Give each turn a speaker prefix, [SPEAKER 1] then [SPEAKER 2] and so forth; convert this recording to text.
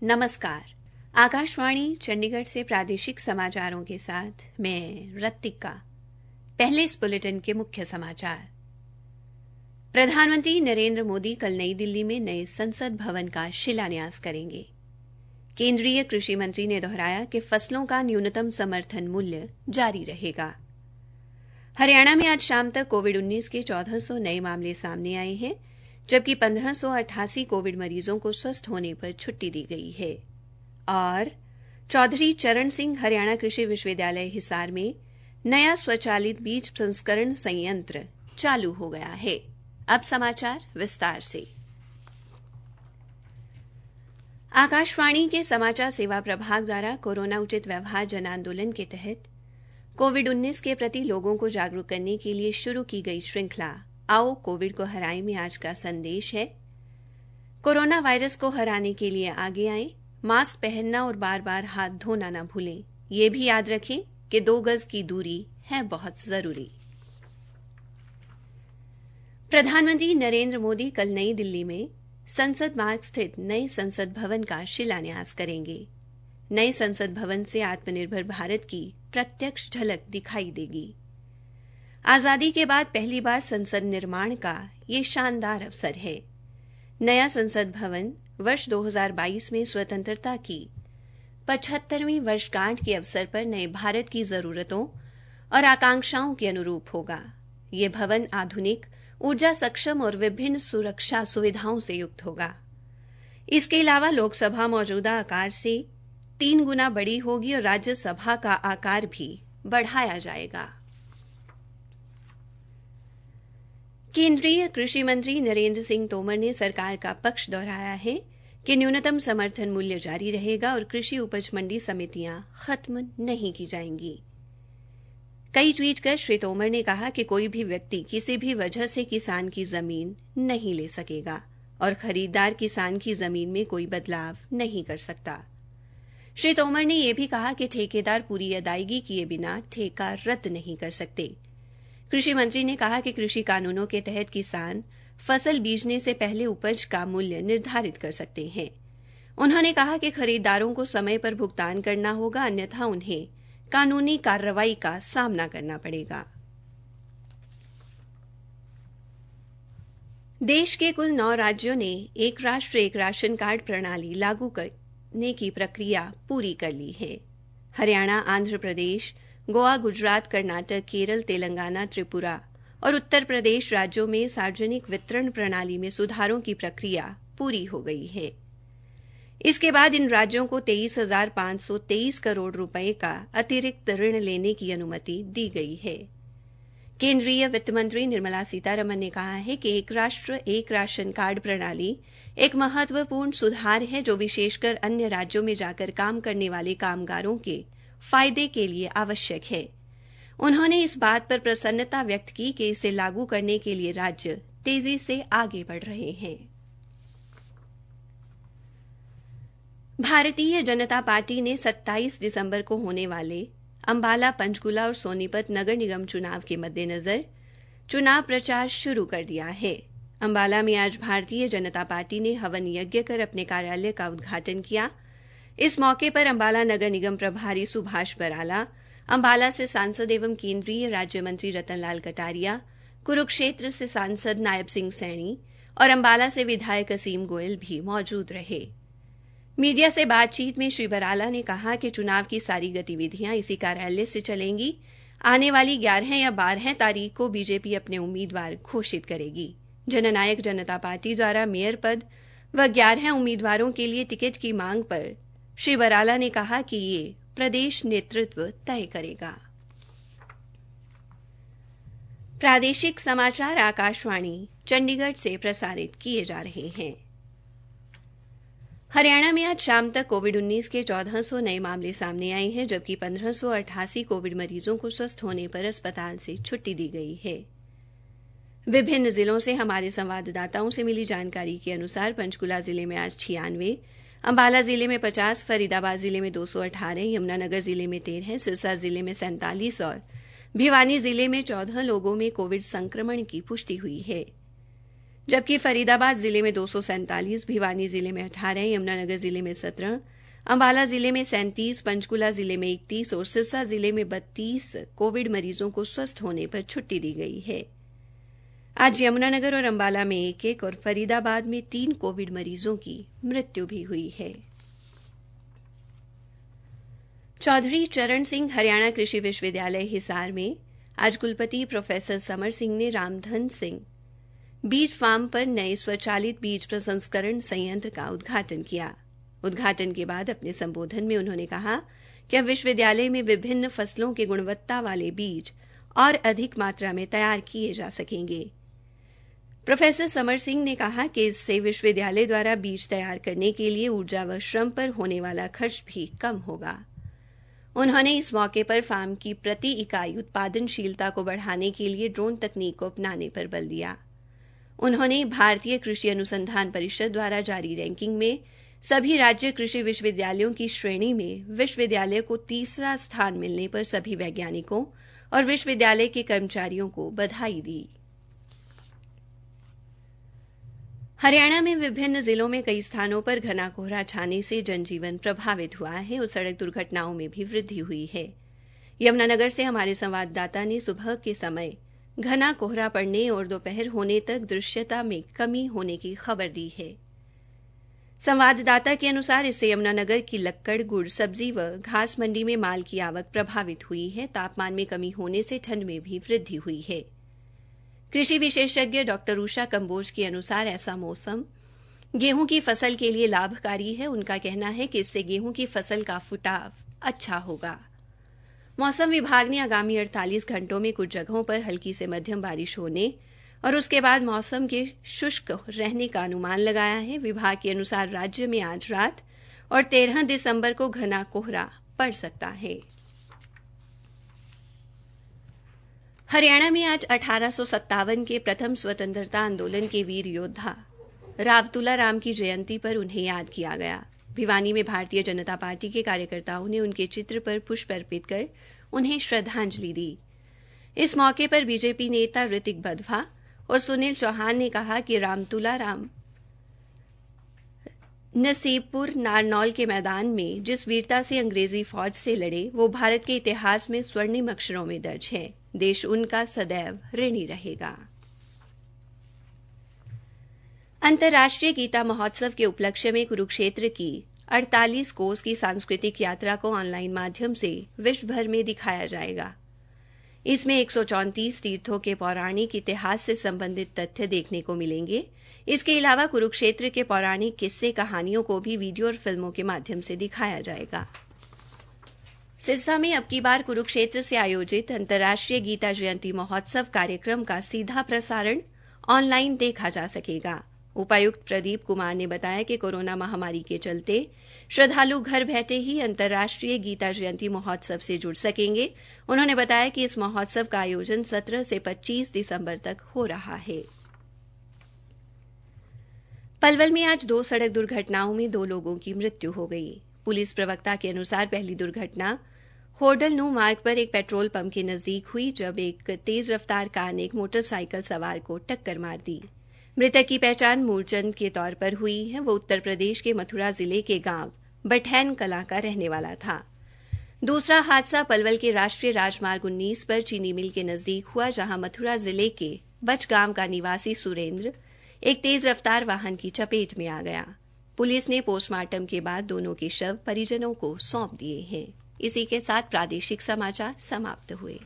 [SPEAKER 1] नमस्कार। आकाशवाणी चंडीगढ़ से प्रादेशिक समाचारों के साथ मैं रत्तिका। पहले इस बुलेटिन के मुख्य समाचार। प्रधानमंत्री नरेंद्र मोदी कल नई दिल्ली में नए संसद भवन का शिलान्यास करेंगे। केंद्रीय कृषि मंत्री ने दोहराया कि फसलों का न्यूनतम समर्थन मूल्य जारी रहेगा। हरियाणा में आज शाम तक कोविड-19 के 1400 नए मामले सामने आए हैं, जबकि 1588 कोविड मरीजों को स्वस्थ होने पर छुट्टी दी गई है। और चौधरी चरण सिंह हरियाणा कृषि विश्वविद्यालय हिसार में नया स्वचालित बीज संस्करण संयंत्र चालू हो गया है। अब समाचार विस्तार से। आकाशवाणी के समाचार सेवा प्रभाग द्वारा कोरोना उचित व्यवहार जन आंदोलन के तहत कोविड-19 के प्रति लोगों को जागरूक करने के लिए शुरू की गई श्रृंखला आओ कोविड को हराएं में आज का संदेश है, कोरोना वायरस को हराने के लिए आगे आएं, मास्क पहनना और बार-बार हाथ धोना न भूलें। ये भी याद रखें कि 2 गज की दूरी है बहुत जरूरी। प्रधानमंत्री नरेंद्र मोदी कल नई दिल्ली में संसद मार्ग स्थित नए संसद भवन का शिलान्यास करेंगे। नए संसद भवन से आत्मनिर्भर भारत की प्रत्यक्ष झलक दिखाई देगी। आजादी के बाद पहली बार संसद निर्माण का ये शानदार अवसर है। नया संसद भवन वर्ष 2022 में स्वतंत्रता की 75वीं वर्षगांठ के अवसर पर नए भारत की जरूरतों और आकांक्षाओं के अनुरूप होगा। ये भवन आधुनिक, ऊर्जा सक्षम और विभिन्न सुरक्षा सुविधाओं से युक्त होगा। इसके अलावा लोकसभा मौजूदा आकार से 3 गुना बड़ी होगी और राज्यसभा का आकार भी बढ़ाया जाएगा। केंद्रीय कृषि मंत्री नरेंद्र सिंह तोमर ने सरकार का पक्ष दोहराया है कि न्यूनतम समर्थन मूल्य जारी रहेगा और कृषि उपज मंडी समितियां खत्म नहीं की जाएंगी। कई ट्वीट कर श्री तोमर ने कहा कि कोई भी व्यक्ति किसी भी वजह से किसान की जमीन नहीं ले सकेगा और खरीदार किसान की जमीन में कोई बदलाव नहीं कर सकता। श्री तोमर ने यह भी कहा कि ठेकेदार पूरी अदायगी किए बिना ठेका रद्द नहीं कर सकते। कृषि मंत्री ने कहा कि कृषि कानूनों के तहत किसान फसल बीजने से पहले उपज का मूल्य निर्धारित कर सकते हैं। उन्होंने कहा कि खरीदारों को समय पर भुगतान करना होगा, अन्यथा उन्हें कानूनी कार्रवाई का सामना करना पड़ेगा। देश के कुल 9 राज्यों ने एक राष्ट्र एक राशन कार्ड प्रणाली लागू करने की प्रक्रिया पूरी कर ली है। हरियाणा, आंध्र प्रदेश, गोवा, गुजरात, कर्नाटक, केरल, तेलंगाना, त्रिपुरा और उत्तर प्रदेश राज्यों में सार्वजनिक वितरण प्रणाली में सुधारों की प्रक्रिया पूरी हो गई है। इसके बाद इन राज्यों को 23,523 करोड़ रुपए का अतिरिक्त ऋण लेने की अनुमति दी गई है। केंद्रीय वित्त मंत्री निर्मला सीतारमण ने कहा है कि एक राष्ट्र एक राशन कार्ड प्रणाली एक महत्वपूर्ण सुधार है जो विशेषकर अन्य राज्यों में जाकर काम करने वाले कामगारों के फायदे के लिए आवश्यक है। उन्होंने इस बात पर प्रसन्नता व्यक्त की कि इसे लागू करने के लिए राज्य तेजी से आगे बढ़ रहे हैं। भारतीय जनता पार्टी ने 27 दिसंबर को होने वाले अंबाला, पंचकुला और सोनीपत नगर निगम चुनाव के मद्देनजर चुनाव प्रचार शुरू कर दिया है। अंबाला में आज भारतीय जनता पार्टी ने हवन यज्ञ कर अपने कार्यालय का उद्घाटन किया। इस मौके पर अंबाला नगर निगम प्रभारी सुभाष बराला, अंबाला से सांसद एवं केंद्रीय राज्य मंत्री रतन लाल कटारिया, कुरुक्षेत्र से सांसद नायब सिंह सैनी और अंबाला से विधायक असीम गोयल भी मौजूद रहे। मीडिया से बातचीत में श्री बराला ने कहा कि चुनाव की सारी गतिविधियां इसी कार्यालय से चलेंगी। आने वाली 11 या 12 तारीख को बीजेपी अपने उम्मीदवार घोषित करेगी। जननायक जनता पार्टी द्वारा मेयर पद व 11 उम्मीदवारों के लिए टिकट की मांग पर श्री बराला ने कहा कि ये प्रदेश नेतृत्व तय करेगा। प्रादेशिक समाचार आकाशवाणी चंडीगढ़ से प्रसारित किए जा रहे हैं। हरियाणा में आज शाम तक कोविड-19 के 1400 नए मामले सामने आए हैं, जबकि 1588 कोविड मरीजों को स्वस्थ होने पर अस्पताल से छुट्टी दी गई है। विभिन्न जिलों से हमारे संवाददाताओं से मिली जानकारी के अनुसार पंचकुला जिले में आज 96, अंबाला जिले में 50, फरीदाबाद जिले में 218, यमुनानगर जिले में 13, सिरसा जिले में 47 और भिवानी जिले में 14 लोगों में कोविड संक्रमण की पुष्टि हुई है। जबकि फरीदाबाद जिले में 247, भिवानी जिले में 18, यमुनानगर जिले में 17, अंबाला जिले में 37, पंचकूला जिले में 31 और सिरसा जिले में 32 कोविड मरीजों को स्वस्थ होने पर छुट्टी दी गई है। आज यमुनानगर और अंबाला में 1-1 और फरीदाबाद में 3 कोविड मरीजों की मृत्यु भी हुई है। चौधरी चरण सिंह हरियाणा कृषि विश्वविद्यालय हिसार में आज कुलपति प्रोफेसर समर सिंह ने रामधन सिंह बीज फार्म पर नए स्वचालित बीज प्रसंस्करण संयंत्र का उद्घाटन किया। उद्घाटन के बाद अपने संबोधन में उन्होंने कहा कि अब विश्वविद्यालय में विभिन्न फसलों के गुणवत्ता वाले बीज और अधिक मात्रा में तैयार किए जा सकेंगे। प्रोफेसर समर सिंह ने कहा कि इससे विश्वविद्यालय द्वारा बीज तैयार करने के लिए ऊर्जा व श्रम पर होने वाला खर्च भी कम होगा। उन्होंने इस मौके पर फार्म की प्रति इकाई उत्पादनशीलता को बढ़ाने के लिए ड्रोन तकनीक को अपनाने पर बल दिया। उन्होंने भारतीय कृषि अनुसंधान परिषद द्वारा जारी रैंकिंग में सभी राज्य कृषि विश्वविद्यालयों की श्रेणी में विश्वविद्यालय को तीसरा स्थान मिलने पर सभी वैज्ञानिकों और विश्वविद्यालय के कर्मचारियों को बधाई दी। हरियाणा में विभिन्न जिलों में कई स्थानों पर घना कोहरा छाने से जनजीवन प्रभावित हुआ है और सड़क दुर्घटनाओं में भी वृद्धि हुई है। यमुनानगर से हमारे संवाददाता ने सुबह के समय घना कोहरा पड़ने और दोपहर होने तक दृश्यता में कमी होने की खबर दी है। संवाददाता के अनुसार इससे यमुनानगर की लक्कड़, गुड़, सब्जी व घास मंडी में माल की आवक प्रभावित हुई है। तापमान में कमी होने से ठंड में भी वृद्धि हुई है। कृषि विशेषज्ञ डॉ उषा कंबोज के अनुसार ऐसा मौसम गेहूं की फसल के लिए लाभकारी है। उनका कहना है कि इससे गेहूं की फसल का फुटाव अच्छा होगा। मौसम विभाग ने आगामी 48 घंटों में कुछ जगहों पर हल्की से मध्यम बारिश होने और उसके बाद मौसम के शुष्क रहने का अनुमान लगाया है। विभाग के अनुसार राज्य में आज रात और 13 दिसंबर को घना कोहरा पड़ सकता है। हरियाणा में आज 1857 के प्रथम स्वतंत्रता आंदोलन के वीर योद्धा राव तुलाराम की जयंती पर उन्हें याद किया गया। भिवानी में भारतीय जनता पार्टी के कार्यकर्ताओं ने उनके चित्र पर पुष्प अर्पित कर उन्हें श्रद्धांजलि दी। इस मौके पर बीजेपी नेता ऋतिक बधवा और सुनील चौहान ने कहा कि राम तुलाराम नसीबपुर नारनौल के मैदान में जिस वीरता से अंग्रेजी फौज से लड़े वो भारत के इतिहास में स्वर्णिम अक्षरों में दर्ज है। देश उनका सदैव ऋणी रहेगा। अंतर्राष्ट्रीय गीता महोत्सव के उपलक्ष्य में कुरुक्षेत्र की 48 कोस की सांस्कृतिक यात्रा को ऑनलाइन माध्यम से विश्व भर में दिखाया जाएगा। इसमें 134 तीर्थों के पौराणिक इतिहास से संबंधित तथ्य देखने को मिलेंगे। इसके अलावा कुरुक्षेत्र के पौराणिक किस्से कहानियों को भी वीडियो और फिल्मों के माध्यम से दिखाया जाएगा। सिरसा में अब की बार कुरुक्षेत्र से आयोजित अंतर्राष्ट्रीय गीता जयंती महोत्सव कार्यक्रम का सीधा प्रसारण ऑनलाइन देखा जा सकेगा। उपायुक्त प्रदीप कुमार ने बताया कि कोरोना महामारी के चलते श्रद्धालु घर बैठे ही अंतर्राष्ट्रीय गीता जयंती महोत्सव से जुड़ सकेंगे। उन्होंने बताया कि इस महोत्सव का आयोजन 17 से 25 दिसंबर तक हो रहा है। पलवल में आज 2 सड़क दुर्घटनाओं में 2 लोगों की मृत्यु हो गई। पुलिस प्रवक्ता के अनुसार पहली दुर्घटना होडलनू मार्ग पर एक पेट्रोल पंप के नजदीक हुई, जब एक तेज रफ्तार कार ने एक मोटरसाइकिल सवार को टक्कर मार दी। मृतक की पहचान मूलचंद के तौर पर हुई है। वो उत्तर प्रदेश के मथुरा जिले के गांव बठैन कला का रहने वाला था। दूसरा हादसा पलवल के राष्ट्रीय राजमार्ग 19 पर चीनी मिल के नजदीक हुआ, जहां मथुरा जिले के बचगांव का निवासी सुरेंद्र एक तेज रफ्तार वाहन की चपेट में आ गया। पुलिस ने पोस्टमार्टम के बाद दोनों के शव परिजनों को सौंप दिए हैं। इसी के साथ प्रादेशिक समाचार समाप्त हुए।